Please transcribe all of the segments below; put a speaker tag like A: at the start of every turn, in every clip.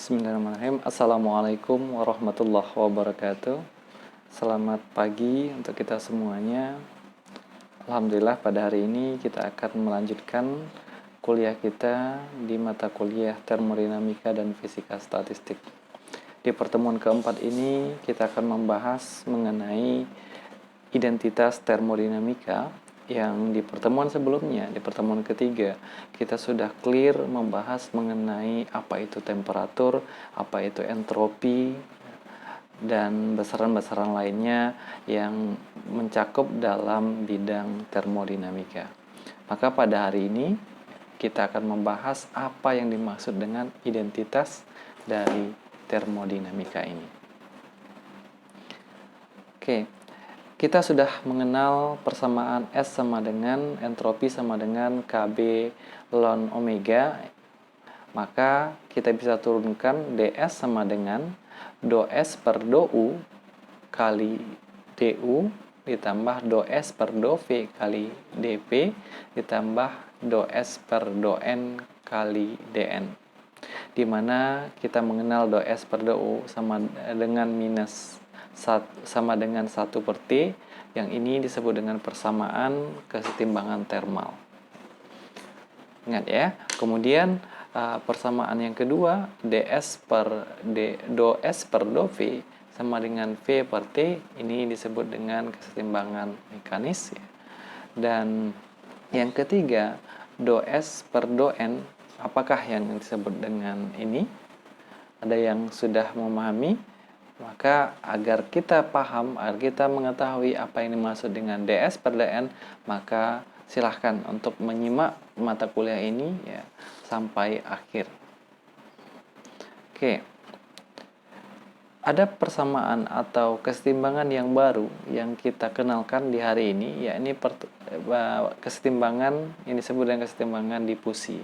A: Bismillahirrahmanirrahim. Assalamualaikum warahmatullahi wabarakatuh. Selamat pagi untuk kita semuanya. Alhamdulillah pada hari ini kita akan melanjutkan kuliah kita di mata kuliah termodinamika dan fisika statistik. Di pertemuan keempat ini kita akan membahas mengenai identitas termodinamika yang di pertemuan sebelumnya, di pertemuan ketiga, kita sudah clear membahas mengenai apa itu temperatur, apa itu entropi, dan besaran-besaran lainnya yang mencakup dalam bidang termodinamika. Maka pada hari ini kita akan membahas apa yang dimaksud dengan identitas dari termodinamika ini. Oke. Kita sudah mengenal persamaan S sama dengan entropi sama dengan KB ln omega. Maka kita bisa turunkan ds sama dengan do S per do U kali du ditambah do S per do V kali dP ditambah do S per do N kali dN. Dimana kita mengenal do S per do U sama dengan sama dengan 1 per T, yang ini disebut dengan persamaan kesetimbangan termal. Ingat ya. Kemudian persamaan yang kedua, do S per do V sama dengan V per T, ini disebut dengan kesetimbangan mekanis ya. Dan yang ketiga, do S per do N, apakah yang disebut dengan ini? Ada yang sudah memahami? Maka agar kita paham, agar kita mengetahui apa yang dimaksud dengan ds per dn, maka silahkan untuk menyimak mata kuliah ini ya sampai akhir. Oke. Ada persamaan atau kesetimbangan yang baru yang kita kenalkan di hari ini, yakni kesetimbangan yang disebut dengan kesetimbangan difusi.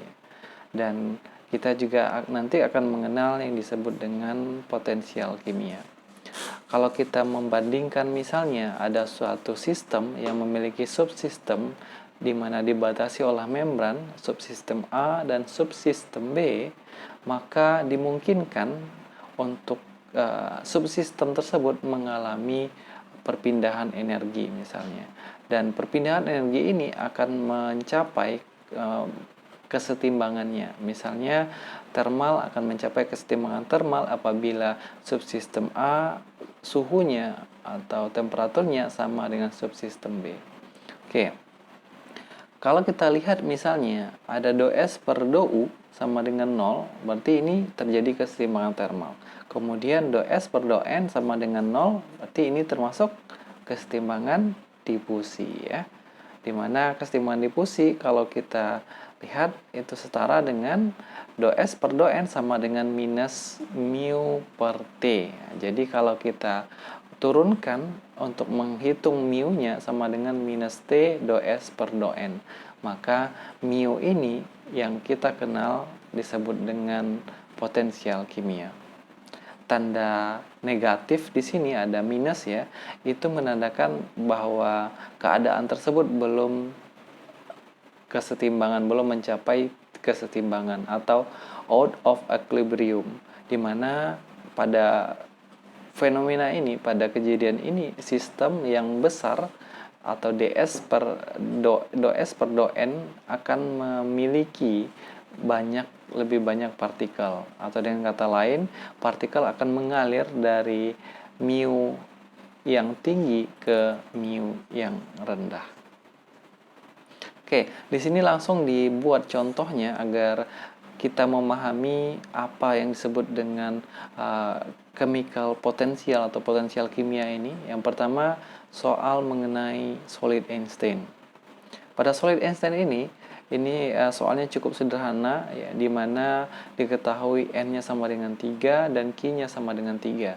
A: Dan kita juga nanti akan mengenal yang disebut dengan potensial kimia. Kalau kita membandingkan misalnya ada suatu sistem yang memiliki subsistem di mana dibatasi oleh membran, subsistem A dan subsistem B, maka dimungkinkan untuk subsistem tersebut mengalami perpindahan energi misalnya. Dan perpindahan energi ini akan mencapai kesetimbangannya. Misalnya termal akan mencapai kesetimbangan termal apabila subsistem A suhunya atau temperaturnya sama dengan subsistem B. Oke. Kalau kita lihat misalnya ada do S per do U sama dengan 0, berarti ini terjadi kesetimbangan termal. Kemudian do S per do N sama dengan 0, berarti ini termasuk kesetimbangan difusi ya. Dimana kesetimbangan difusi kalau kita lihat itu setara dengan do S per do N sama dengan minus mu per T. Jadi kalau kita turunkan untuk menghitung mu-nya sama dengan minus T do S per do N. Maka mu ini yang kita kenal disebut dengan potensial kimia. Tanda negatif di sini ada minus ya, itu menandakan bahwa keadaan tersebut belum kesetimbangan, belum mencapai kesetimbangan atau out of equilibrium, di mana pada fenomena ini, pada kejadian ini, sistem yang besar atau do S per do N akan memiliki lebih banyak partikel, atau dengan kata lain, partikel akan mengalir dari mu yang tinggi ke mu yang rendah. Oke, di sini langsung dibuat contohnya agar kita memahami apa yang disebut dengan chemical potensial atau potensial kimia ini. Yang pertama, soal mengenai solid Einstein. Pada solid Einstein ini soalnya cukup sederhana ya, di mana diketahui N-nya sama dengan 3 dan Q-nya sama dengan 3.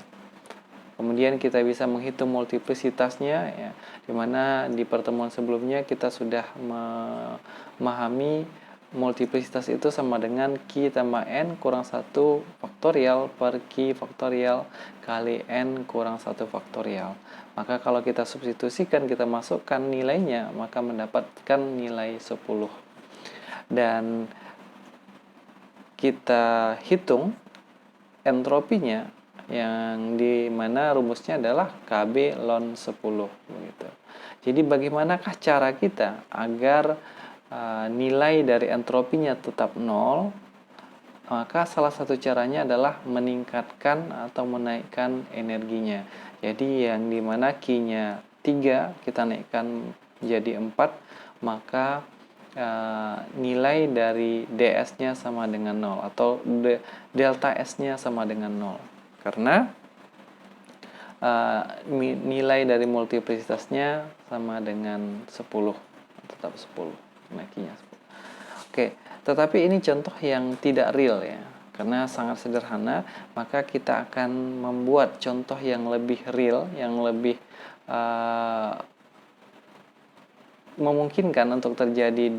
A: Kemudian kita bisa menghitung multiplisitasnya ya, di mana di pertemuan sebelumnya kita sudah memahami multiplisitas itu sama dengan Q tambah N kurang 1 faktorial per Q faktorial kali N kurang 1 faktorial. Maka kalau kita substitusikan, kita masukkan nilainya, maka mendapatkan nilai 10. Dan kita hitung entropinya yang dimana rumusnya adalah Kb ln 10 begitu. Jadi bagaimanakah cara kita agar nilai dari entropinya tetap 0? Maka salah satu caranya adalah meningkatkan atau menaikkan energinya. Jadi yang dimana Q-nya 3 kita naikkan jadi 4, maka nilai dari ds-nya sama dengan 0 atau delta S-nya sama dengan 0. Karena nilai dari multiplisitasnya sama dengan 10, tetap 10, Q-nya 10. Oke, tetapi ini contoh yang tidak real ya. Karena sangat sederhana, maka kita akan membuat contoh yang lebih real, yang lebih memungkinkan untuk terjadi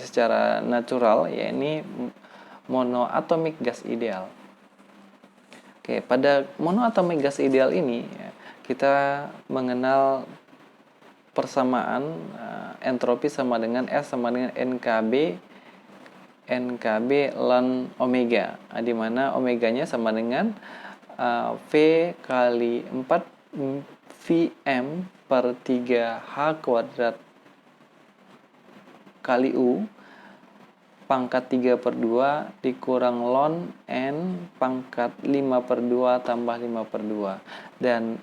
A: secara natural, yaitu monoatomic gas ideal. Oke, pada monoatomic gas ideal ini ya, kita mengenal persamaan entropi sama dengan S sama dengan NKB ln omega, di mana omeganya sama dengan V kali 4 Vm per 3 H kuadrat kali U pangkat 3/2 dikurang ln N pangkat 5/2 tambah 5/2. Dan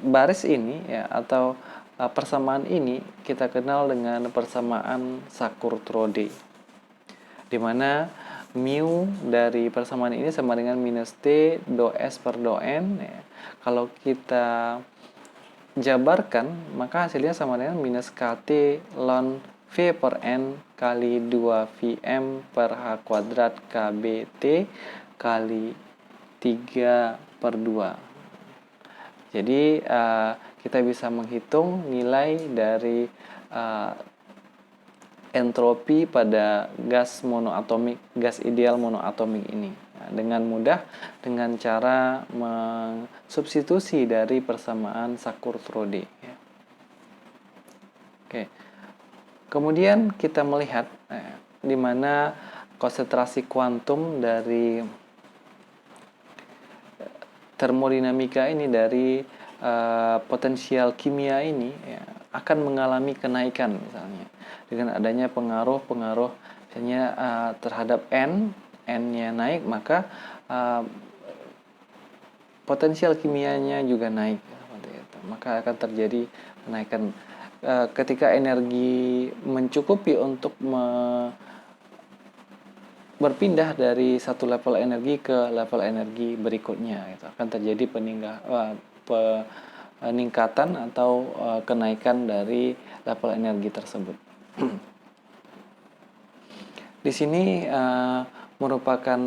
A: baris ini ya, atau persamaan ini kita kenal dengan persamaan Sackur-Trode, di mana mu dari persamaan ini sama dengan minus T do S per do N ya. Kalau kita jabarkan, maka hasilnya sama dengan minus KT ln V per N kali 2 Vm per H kuadrat KBT kali 3/2. Jadi kita bisa menghitung nilai dari entropi pada gas ideal monoatomik ini dengan mudah, dengan cara mensubstitusi dari persamaan Sackur-Trode ya. Oke. Kemudian kita melihat di mana konsentrasi kuantum dari termodinamika ini, dari potensial kimia ini ya, akan mengalami kenaikan misalnya dengan adanya pengaruh misalnya terhadap N-nya naik, maka potensial kimianya juga naik seperti itu. Maka akan terjadi kenaikan ketika energi mencukupi untuk berpindah dari satu level energi ke level energi berikutnya, itu akan terjadi peningkatan atau kenaikan dari level energi tersebut. Di sini merupakan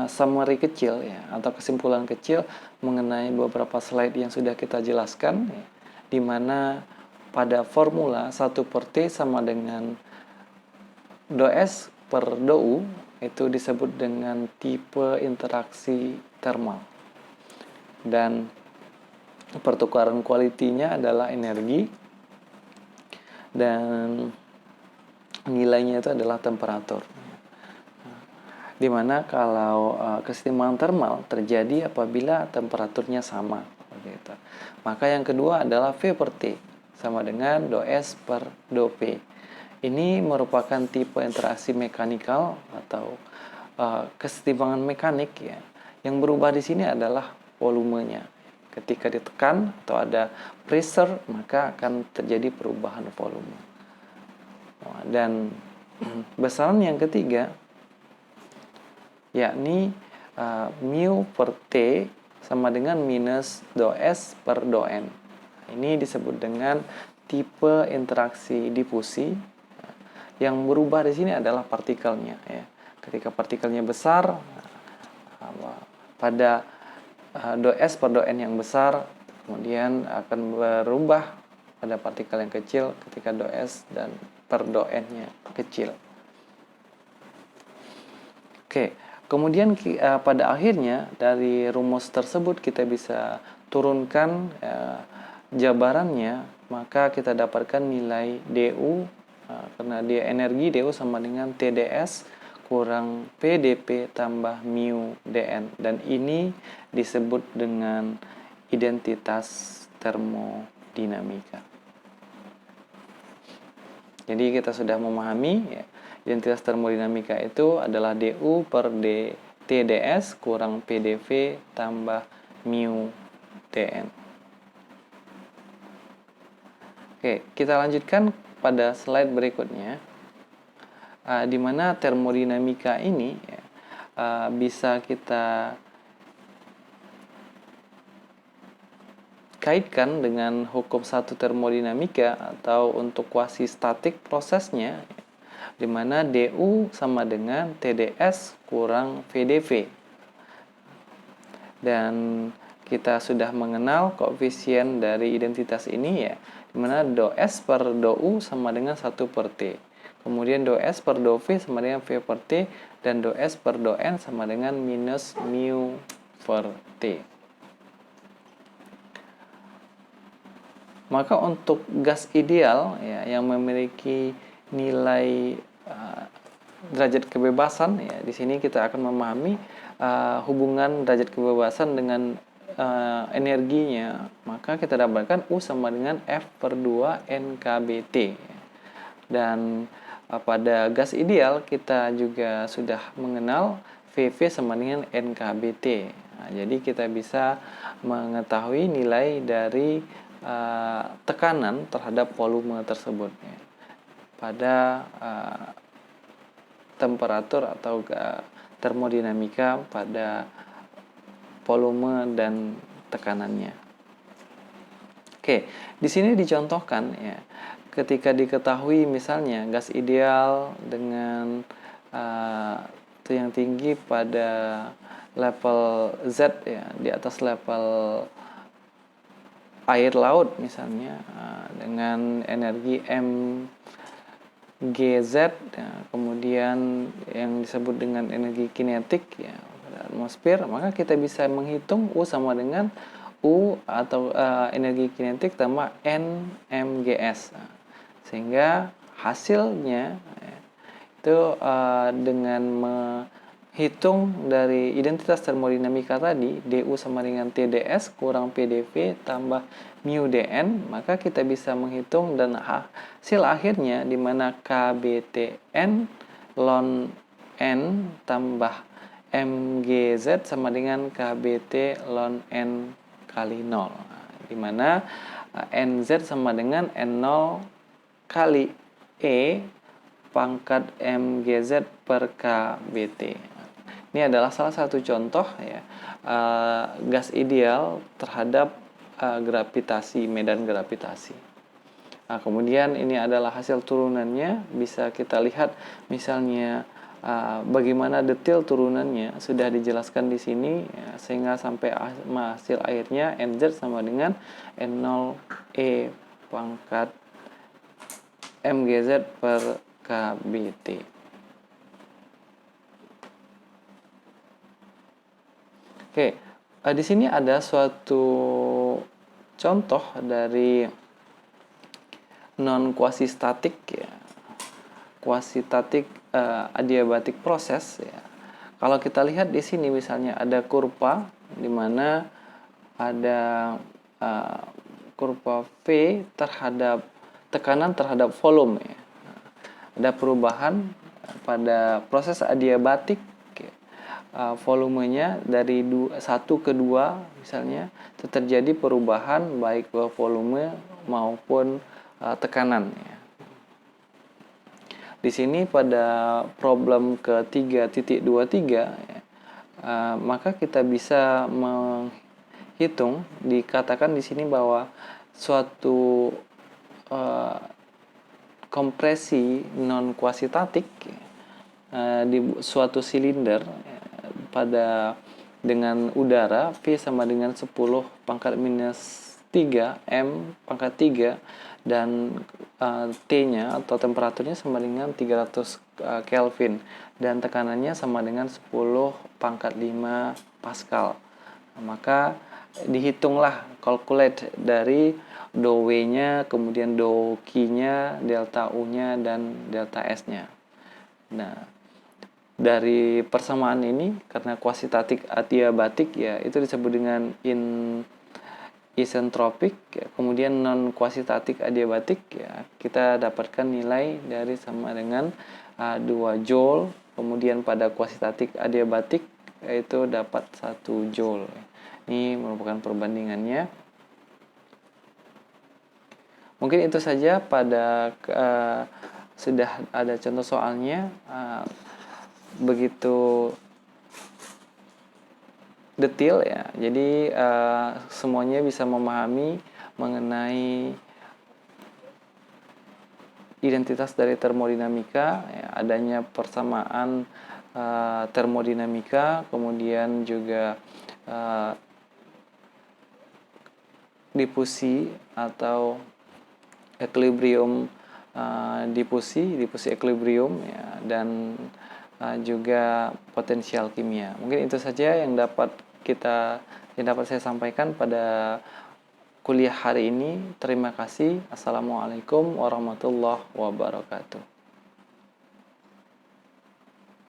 A: summary kecil ya, atau kesimpulan kecil mengenai beberapa slide yang sudah kita jelaskan ya, di mana pada formula 1/T sama dengan do S per do U itu disebut dengan tipe interaksi termal, dan pertukaran kualitinya adalah energi dan nilainya itu adalah temperatur. Dimana kalau kesetimbangan termal terjadi apabila temperaturnya sama begitu. Maka yang kedua adalah V/T sama dengan do S per do P. Ini merupakan tipe interaksi mekanikal atau kesetimbangan mekanik ya. Yang berubah di sini adalah volumenya. Ketika ditekan atau ada pressure, maka akan terjadi perubahan volume. Dan besaran yang ketiga yakni mu per T sama dengan minus do S per do N. Ini disebut dengan tipe interaksi difusi. Yang berubah di sini adalah partikelnya ya. Ketika partikelnya besar, pada do S per do N yang besar, kemudian akan berubah pada partikel yang kecil ketika do S dan per do N-nya kecil. Oke, kemudian pada akhirnya dari rumus tersebut kita bisa turunkan jabarannya, maka kita dapatkan nilai du karena dia energi, du sama dengan TdS kurang PdP tambah mu dN, dan ini disebut dengan identitas termodinamika. Jadi kita sudah memahami ya, identitas termodinamika itu adalah du per TdS kurang PdV tambah mu dN. Oke, kita lanjutkan pada slide berikutnya, di mana termodinamika ini bisa kita kaitkan dengan hukum satu termodinamika atau untuk kuasi statik prosesnya, di mana du sama dengan TdS kurang VdV. Dan kita sudah mengenal koefisien dari identitas ini ya, di mana dou/S per dou sama dengan 1 per T. Kemudian dou/S per dou V sama dengan V per T, dan dou/S per dou/N sama dengan minus mu per T. Maka untuk gas ideal ya, yang memiliki nilai derajat kebebasan ya, di sini kita akan memahami hubungan derajat kebebasan dengan energinya, maka kita dapatkan U sama dengan F per 2 NKBT. Dan pada gas ideal kita juga sudah mengenal VV sama dengan NKBT. Nah, jadi kita bisa mengetahui nilai dari tekanan terhadap volume tersebut ya, pada temperatur atau termodinamika pada volume dan tekanannya. Oke, di sini dicontohkan ya, ketika diketahui misalnya gas ideal dengan yang tinggi pada level Z ya, di atas level air laut misalnya, dengan energi mgz ya, kemudian yang disebut dengan energi kinetik ya pada atmosfer, maka kita bisa menghitung U sama dengan U atau energi kinetik tambah N mgs, sehingga hasilnya ya, itu dengan hitung dari identitas termodinamika tadi, du sama dengan TdS kurang PdV tambah mu dN, maka kita bisa menghitung dan hasil akhirnya di mana KBTN ln N tambah mgz sama dengan KBT ln N kali 0, di mana nz sama dengan N0 kali E pangkat mgz per KBT. Ini adalah salah satu contoh ya, gas ideal terhadap gravitasi, medan gravitasi. Nah, kemudian ini adalah hasil turunannya, bisa kita lihat misalnya bagaimana detail turunannya sudah dijelaskan di sini ya, sehingga sampai hasil akhirnya nz sama dengan N0 E pangkat mgz per KBT. Oke, di sini ada suatu contoh dari non quasi-static ya, quasi-static adiabatic proses ya. Kalau kita lihat di sini misalnya ada kurva di mana ada kurva V terhadap tekanan terhadap volume ya. Ada perubahan pada proses adiabatik, volumenya dari 1 ke 2 misalnya, terjadi perubahan baik volume maupun tekanan ya. Di sini pada problem ke 3.23 ya, maka kita bisa menghitung, dikatakan di sini bahwa suatu kompresi non quasitatik di suatu silinder pada dengan udara V sama dengan 10 pangkat minus 3 M pangkat 3, dan T-nya atau temperaturnya sama dengan 300 Kelvin, dan tekanannya sama dengan 10 pangkat 5 Pascal. Maka dihitunglah, calculate dari dou W-nya, kemudian dou Q-nya, delta U-nya, dan delta S-nya. Nah, dari persamaan ini, karena kuasitatif adiabatik ya, itu disebut dengan isentropik ya. Kemudian non kuasitatif adiabatik ya, kita dapatkan nilai dari sama dengan 2 joule. Kemudian pada kuasitatif adiabatik itu dapat 1 joule. Ini merupakan perbandingannya. Mungkin itu saja pada sudah ada contoh soalnya, begitu detail ya. Jadi semuanya bisa memahami mengenai identitas dari termodinamika, ya, adanya persamaan termodinamika, kemudian juga difusi atau equilibrium difusi equilibrium ya, dan juga potensial kimia. Mungkin itu saja yang dapat saya sampaikan pada kuliah hari ini. Terima kasih. Assalamualaikum warahmatullahi wabarakatuh.